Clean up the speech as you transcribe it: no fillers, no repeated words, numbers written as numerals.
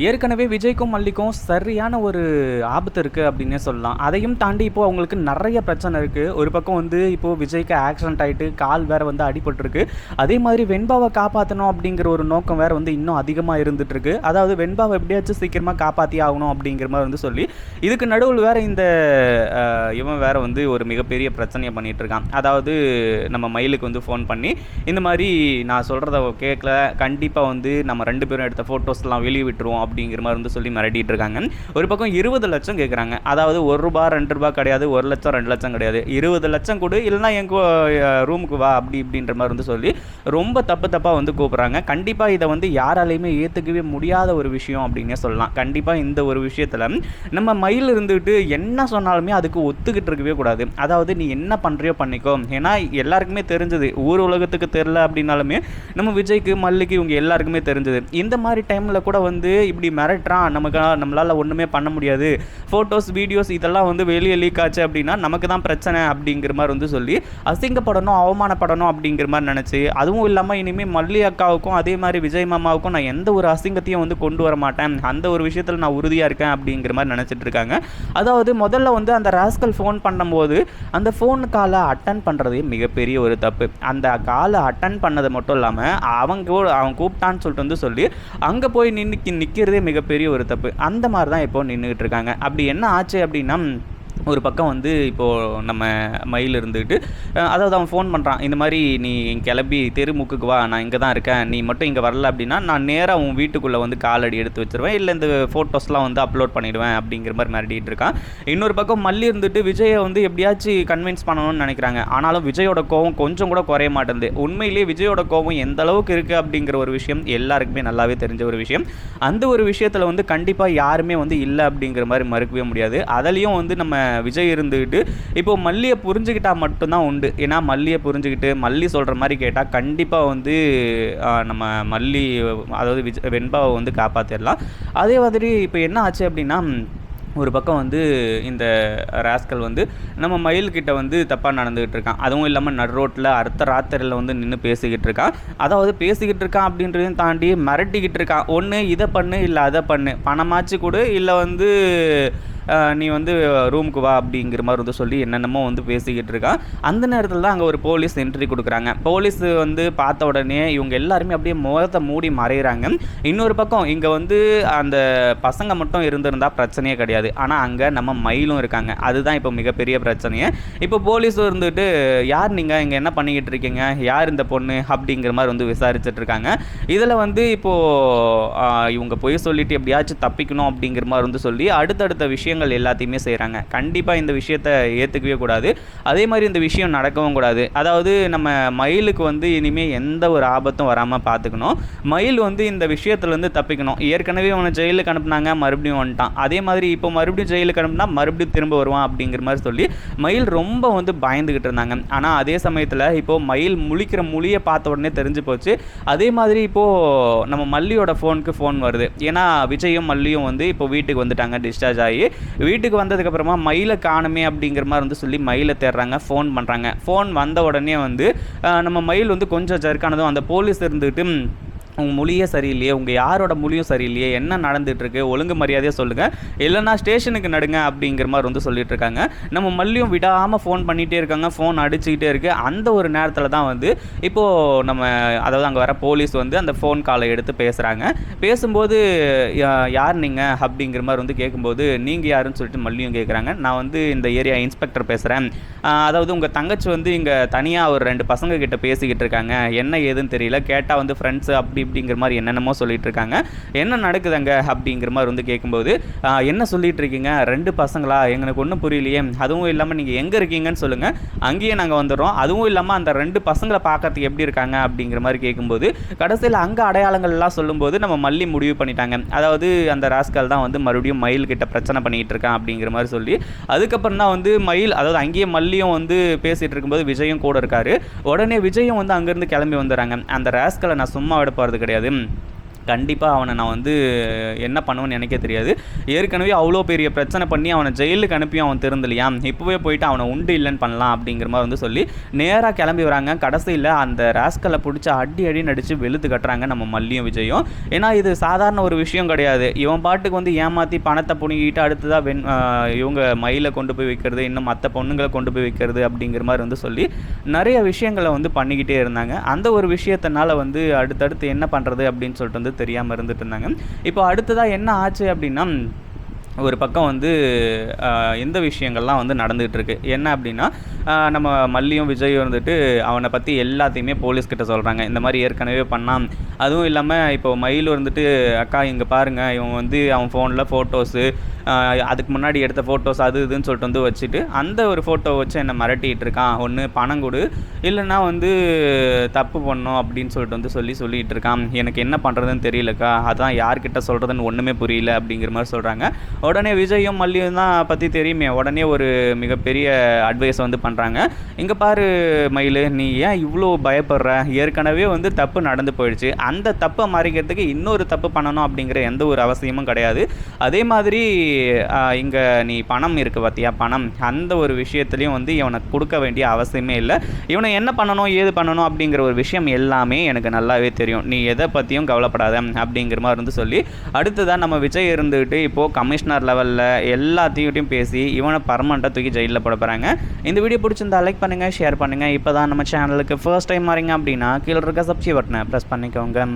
ஏற்கனவே விஜய்க்கும் மல்லிக்கும் சரியான ஒரு ஆபத்து இருக்குது அப்படின்னே சொல்லலாம். அதையும் தாண்டி இப்போது அவங்களுக்கு நிறைய பிரச்சனை இருக்குது. ஒரு பக்கம் வந்து இப்போது விஜய்க்கு ஆக்சிடென்ட் ஆகிட்டு கால் வேறு வந்து அடிபட்டிருக்கு. அதே மாதிரி வெண்பாவை காப்பாற்றணும் அப்படிங்கிற ஒரு நோக்கம் வேறு வந்து இன்னும் அதிகமாக இருந்துகிட்ருக்கு. அதாவது வெண்பாவை எப்படியாச்சும் சீக்கிரமாக காப்பாற்றி ஆகணும் அப்படிங்கிற மாதிரி வந்து சொல்லி இதுக்கு நடுவில் வேறு இந்த இவன் வேறு வந்து ஒரு மிகப்பெரிய பிரச்சனையை பண்ணிகிட்ருக்கான். அதாவது நம்ம மயிலுக்கு வந்து ஃபோன் பண்ணி இந்த மாதிரி நான் சொல்கிறத கேட்கல, கண்டிப்பாக வந்து நம்ம 2 பேரும் எடுத்த ஃபோட்டோஸ்லாம் வெளியே விட்டுருவோம் அப்படிங்கிற மாதிரி வந்து சொல்லி மிரட்டிட்டு இருக்காங்க. ஒரு பக்கம் 20 லட்சம் கேட்குறாங்க. அதாவது ₹1 ₹2 கிடையாது, 1 லட்சம் 2 லட்சம் கிடையாது, 20 லட்சம் கொடு, இல்லைனா எங்க ரூமுக்கு வா அப்படி இப்படின்ற மாதிரி வந்து சொல்லி ரொம்ப தப்பாக வந்து கூப்பிட்றாங்க. கண்டிப்பாக இதை வந்து யாராலையுமே ஏற்றுக்கவே முடியாத ஒரு விஷயம் அப்படின்னே சொல்லலாம். கண்டிப்பாக இந்த ஒரு விஷயத்தில் நம்ம மயில் இருந்துக்கிட்டு என்ன சொன்னாலுமே அதுக்கு ஒத்துக்கிட்டு இருக்கவே கூடாது. அதாவது நீ என்ன பண்ணுறியோ பண்ணிக்கோ, ஏன்னா எல்லாருக்குமே தெரிஞ்சது, ஊர் உலகத்துக்கு தெரில அப்படின்னாலுமே நம்ம விஜய்க்கு மல்லிக்கு இவங்க எல்லாருக்குமே தெரிஞ்சது. இந்த மாதிரி டைமில் கூட வந்து இப்படி மிரட்டுறான், நம்மளால் ஒன்றுமே பண்ண முடியாது, ஃபோட்டோஸ் வீடியோஸ் இதெல்லாம் வந்து வெளியே லீக் ஆச்சு அப்படின்னா நமக்கு தான் பிரச்சனை அப்படிங்கிற மாதிரி வந்து சொல்லி அசிங்கப்படணும், அவமானப்படணும் அப்படிங்கிற மாதிரி நினச்சி, அதுவும் இல்லாமல் இனிமேல் மல்லி அக்காவுக்கும் அதே மாதிரி விஜய் மாமாவுக்கும் நான் எந்த ஒரு அசிங்கத்தையும் வந்து கொண்டு வர மாட்டேன், அந்த ஒரு விஷயத்தில் நான் உறுதியாக இருக்கேன் அப்படிங்கிற மாதிரி நினச்சிட்டு இருக்காங்க. அதாவது முதல்ல வந்து அந்த ராஸ்கல் ஃபோன் பண்ணும்போது அந்த ஃபோன் காலை அட்டன் பண்ணுறதே மிகப்பெரிய ஒரு தப்பு. அந்த காலை அட்டன் பண்ணது மட்டும் இல்லாமல் அவன் கூப்பிட்டான்னு சொல்லிட்டு வந்து சொல்லி அங்கே போய் நிற்கிறதே மிகப்பெரிய ஒரு தப்பு. அந்த மாதிரி தான் இப்போ நின்றுக்கிட்டு இருக்காங்க. அப்படி என்ன ஆச்சு அப்படின்னா, ஒரு பக்கம் வந்து இப்போது நம்ம மயில் இருந்துக்கிட்டு அதாவது அவன் ஃபோன் பண்ணுறான், இந்த மாதிரி நீ கிளம்பி தெருமுக்குக்கு வா, நான் இங்கே தான் இருக்கேன், நீ மட்டும் இங்கே வரல அப்படின்னா நான் நேராக உன் வீட்டுக்குள்ளே வந்து காலடி எடுத்து வச்சுருவேன், இல்லை இந்த ஃபோட்டோஸ்லாம் வந்து அப்லோட் பண்ணிவிடுவேன் அப்படிங்கிற மாதிரி மிரட்டிகிட்டு இருக்கான். இன்னொரு பக்கம் மல்லி இருந்துட்டு விஜயை வந்து எப்படியாச்சும் கன்வின்ஸ் பண்ணணும்னு நினைக்கிறாங்க. ஆனாலும் விஜயோட கோவம் கொஞ்சம் கூட குறைய மாட்டேங்குது. உண்மையிலேயே விஜயோட கோவம் எந்த அளவுக்கு இருக்குது அப்படிங்கிற ஒரு விஷயம் எல்லாருக்குமே நல்லாவே தெரிஞ்ச ஒரு விஷயம். அந்த ஒரு விஷயத்தில் வந்து கண்டிப்பாக யாருமே வந்து இல்லை அப்படிங்கிற மாதிரி மறுக்கவே முடியாது. அதுலேயும் வந்து நம்ம விஜய் இருந்துக்கிட்டு இப்போ மல்லியை புரிஞ்சுக்கிட்டா மட்டும்தான் உண்டு. ஏன்னா மல்லியை புரிஞ்சுக்கிட்டு மல்லி சொல்கிற மாதிரி கேட்டால் கண்டிப்பாக வந்து நம்ம மல்லி அதாவது வெண்பாவை வந்து காப்பாற்றிடலாம். அதே மாதிரி இப்போ என்ன ஆச்சு அப்படின்னா, ஒரு பக்கம் வந்து இந்த ராஸ்கல் வந்து நம்ம மயில்கிட்ட வந்து தப்பாக நடந்துக்கிட்டு இருக்கான். அதுவும் இல்லாமல் நடு ரோட்டில் அடுத்த ராத்திரியில் வந்து நின்று பேசிக்கிட்டு இருக்கான். அதாவது பேசிக்கிட்டு இருக்கான் அப்படின்றதையும் தாண்டி மிரட்டிக்கிட்டு இருக்கான். ஒன்று இதை பண்ணு, இல்லை அதை பண்ணு, பணமாச்சு கொடு, இல்லை வந்து நீ வந்து ரூமுக்கு வா அப்படிங்கிற மாதிரி வந்து சொல்லி என்னென்னமோ வந்து பேசிக்கிட்டு இருக்கான். அந்த நேரத்தில் தான் அங்கே ஒரு போலீஸ் என்ட்ரி கொடுக்குறாங்க. போலீஸ் வந்து பார்த்த உடனே இவங்க எல்லாருமே அப்படியே முகத்தை மூடி மறைகிறாங்க. இன்னொரு பக்கம் இங்கே வந்து அந்த பசங்க மட்டும் இருந்திருந்தால் பிரச்சனையே கிடையாது. ஆனால் அங்கே நம்ம மயிலும் இருக்காங்க. அதுதான் இப்போ மிகப்பெரிய பிரச்சனையே. இப்போ போலீஸ் இருந்துட்டு யார் நீங்கள் இங்கே என்ன பண்ணிக்கிட்டு இருக்கீங்க, யார் இந்த பொண்ணு அப்படிங்கிற மாதிரி வந்து விசாரிச்சுட்டு இருக்காங்க. இதில் வந்து இப்போது இவங்க போய் சொல்லிட்டு எப்படியாச்சும் தப்பிக்கணும் அப்படிங்கிற மாதிரி வந்து சொல்லி அடுத்தடுத்த விஷயம் எல்லாத்தையுமே செய்கிறாங்க. கண்டிப்பாக இந்த விஷயத்தை ஏற்றுக்கவே கூடாது. அதே மாதிரி இந்த விஷயம் நடக்கவும் கூடாது. அதாவது நம்ம மயிலுக்கு வந்து இனிமேல் எந்த ஒரு ஆபத்தும் வராமல் பார்த்துக்கணும். மயில் வந்து இந்த விஷயத்துலேருந்து தப்பிக்கணும். ஏற்கனவே அவனை ஜெயிலுக்கு அனுப்புனாங்க, மறுபடியும் வந்துட்டான். அதே மாதிரி இப்போ மறுபடியும் ஜெயிலுக்கு அனுப்புனா மறுபடியும் திரும்ப வருவான் அப்படிங்கிற மாதிரி சொல்லி மயில் ரொம்ப வந்து பயந்துக்கிட்டு இருந்தாங்க. ஆனால் அதே சமயத்தில் இப்போது மயில் முழிக்கிற மொழியை பார்த்த உடனே தெரிஞ்சு போச்சு. அதே மாதிரி இப்போது நம்ம மல்லியோட ஃபோனுக்கு ஃபோன் வருது. ஏன்னா விஜயும் மல்லியும் வந்து இப்போ வீட்டுக்கு வந்துட்டாங்க, டிஸ்சார்ஜ் ஆகி. வீட்டுக்கு வந்ததுக்கப்புறமா மயிலை காணுமே அப்படிங்கிற மாதிரி வந்து சொல்லி மயிலை தேடுறாங்க, ஃபோன் பண்ணுறாங்க. ஃபோன் வந்த உடனே வந்து நம்ம மயில் வந்து கொஞ்சம் ஜர்க்கானதும் அந்த போலீஸ் இருந்துக்கிட்டு உங்கள் மொழியே சரியில்லையே, உங்கள் யாரோட மொழியும் சரியில்லையே, என்ன நடந்துகிட்ருக்கு, ஒழுங்கு மரியாதையாக சொல்லுங்கள், இல்லைனா ஸ்டேஷனுக்கு நடுங்க அப்படிங்கிற மாதிரி வந்து சொல்லிட்டு இருக்காங்க. நம்ம மல்லியும் விடாமல் ஃபோன் பண்ணிகிட்டே இருக்காங்க, ஃபோன் அடிச்சுக்கிட்டே இருக்குது. அந்த ஒரு நேரத்தில் தான் வந்து இப்போது நம்ம அதாவது அங்கே வர போலீஸ் வந்து அந்த ஃபோன் காலை எடுத்து பேசுகிறாங்க. பேசும்போது யார் நீங்கள் அப்படிங்கிற மாதிரி வந்து கேட்கும்போது நீங்கள் யாருன்னு சொல்லிட்டு மல்லியும் கேட்குறாங்க. நான் வந்து இந்த ஏரியா இன்ஸ்பெக்டர் பேசுகிறேன், அதாவது உங்கள் தங்கச்சி வந்து இங்கே தனியாக ஒரு 2 பசங்க கிட்ட பேசிக்கிட்டு இருக்காங்க, என்ன ஏதுன்னு தெரியல, கேட்டால் வந்து ஃப்ரெண்ட்ஸு அப்படி இப்படிங்கிற மாதிரி என்னென்னமோ சொல்லிட்டு இருக்காங்க, என்ன நடக்குதுங்க அப்படிங்கிற மாதிரி வந்து கேட்கும்போது என்ன சொல்லிட்டு இருக்கீங்க, 2 பசங்களா, எங்களுக்கு ஒன்றும் புரியலையே, அதுவும் இல்லாமல் நீங்கள் எங்கே இருக்கீங்கன்னு சொல்லுங்கள், அங்கேயே நாங்கள் வந்துடுறோம், அதுவும் இல்லாமல் அந்த 2 பசங்களை பார்க்கறதுக்கு எப்படி இருக்காங்க அப்படிங்கிற மாதிரி கேட்கும்போது கடைசியில் அங்கே அடையாளங்கள்லாம் சொல்லும்போது நம்ம மல்லி முடிவு பண்ணிட்டாங்க. அதாவது அந்த ராஸ்கல் தான் வந்து மறுபடியும் மயில் கிட்ட பிரச்சனை பண்ணிக்கிட்டு இருக்கான் அப்படிங்கிற மாதிரி சொல்லி அதுக்கப்புறம் தான் வந்து மயில் அதாவது அங்கேயே மல்லியும் வந்து பேசிகிட்டு இருக்கும்போது விஜயும் கூட இருக்காரு. உடனே விஜயும் வந்து அங்கேருந்து கிளம்பி வந்துடுறாங்க. அந்த ராஸ்கலை நான் சும்மா விட போகிறது கிடையாது, கண்டிப்பாக அவனை நான் வந்து என்ன பண்ணுவேன்னு எனக்கே தெரியாது. ஏற்கனவே அவ்வளோ பெரிய பிரச்சனை பண்ணி அவனை ஜெயிலுக்கு அனுப்பி அவன் திருந்தலையா, இப்போவே போயிட்டு அவனை உண்டு இல்லைன்னு பண்ணலாம் அப்படிங்கிற மாதிரி வந்து சொல்லி நேராக கிளம்பி வராங்க. கடைசியில் அந்த ராஸ்கலை பிடிச்சி அடி நடித்து வெளுத்து கட்டுறாங்க நம்ம மல்லியும் விஜயும். ஏன்னா இது சாதாரண ஒரு விஷயம் கிடையாது. இவன் பாட்டுக்கு வந்து ஏமாற்றி பணத்தை புடுங்கிட்டு அடுத்ததாக இவங்க மயிலை கொண்டு போய் வைக்கிறது, இன்னும் மற்ற பொண்ணுங்களை கொண்டு போய் வைக்கிறது அப்படிங்கிற மாதிரி வந்து சொல்லி நிறைய விஷயங்களை வந்து பண்ணிக்கிட்டே இருந்தாங்க. அந்த ஒரு விஷயத்தினால வந்து அடுத்தடுத்து என்ன பண்ணுறது அப்படின்னு சொல்லிட்டு வந்து தெரியாமல் இருந்துட்டு இருந்தாங்க. இப்போ அடுத்ததாக என்ன ஆச்சு அப்படின்னா, ஒரு பக்கம் வந்து இந்த விஷயங்கள்லாம் வந்து நடந்துகிட்டு இருக்கு. என்ன அப்படின்னா, நம்ம மல்லியும் விஜயும் வந்துட்டு அவனை பற்றி எல்லாத்தையுமே போலீஸ்கிட்ட சொல்கிறாங்க. இந்த மாதிரி ஏற்கனவே பண்ணான். அதுவும் இல்லாமல் இப்போ மயில் வந்துட்டு, அக்கா இங்கே பாருங்கள், இவன் வந்து அவன் ஃபோனில் ஃபோட்டோஸு, அதுக்கு முன்னாடி எடுத்த ஃபோட்டோஸ் அது இதுன்னு சொல்லிட்டு வந்து வச்சுட்டு அந்த ஒரு ஃபோட்டோ வச்சு என்னை மிரட்டிகிட்டு இருக்கான். ஒன்று பணம் கொடு, இல்லைன்னா வந்து தப்பு பண்ணோம் அப்படின்னு சொல்லிட்டு வந்து சொல்லிகிட்டு இருக்கான். எனக்கு என்ன பண்ணுறதுன்னு தெரியலக்கா, அதான் யார்கிட்ட சொல்கிறதுன்னு ஒன்றுமே புரியல அப்படிங்கிற மாதிரி சொல்கிறாங்க. உடனே விஜயும் மல்லியும் தான் பற்றி தெரியுமே, உடனே ஒரு மிகப்பெரிய அட்வைஸ் வந்து பண்ணுறாங்க. இங்கே பாரு மயில், நீ ஏன் இவ்வளோ பயப்படுற, ஏற்கனவே வந்து தப்பு நடந்து போயிடுச்சு, அந்த தப்பை மறைக்கிறதுக்கு இன்னொரு தப்பு பண்ணணும் அப்படிங்கிற எந்த ஒரு அவசியமும் கிடையாது. அதே மாதிரி இங்கே நீ பணம் இருக்குது பார்த்தியா, பணம், அந்த ஒரு விஷயத்துலையும் வந்து இவனுக்கு கொடுக்க வேண்டிய அவசியமே இல்லை. இவனை என்ன பண்ணணும் ஏது பண்ணணும் அப்படிங்கிற ஒரு விஷயம் எல்லாமே எனக்கு நல்லாவே தெரியும், நீ எதை பற்றியும் கவலைப்படாத அப்படிங்கிற மாதிரி வந்து சொல்லி அடுத்ததான் நம்ம விஜய் இருந்துக்கிட்டு இப்போது கமிஷனர் லெவலில் எல்லாத்தையும் பேசி இவனை பர்மனெண்ட்டாக தூக்கி ஜெயிலில் போட போகிறாங்க. இந்த வீடியோ பிடிச்சிருந்தா லைக் பண்ணுங்கள், ஷேர் பண்ணுங்கள். இப்போ தான் நம்ம சேனலுக்கு ஃபர்ஸ்ட் டைம் வரீங்க அப்படின்னா கீழே இருக்க சப்ஸ்கிரைப் பட்டனை ப்ரெஸ் பண்ணிக்கோங்க.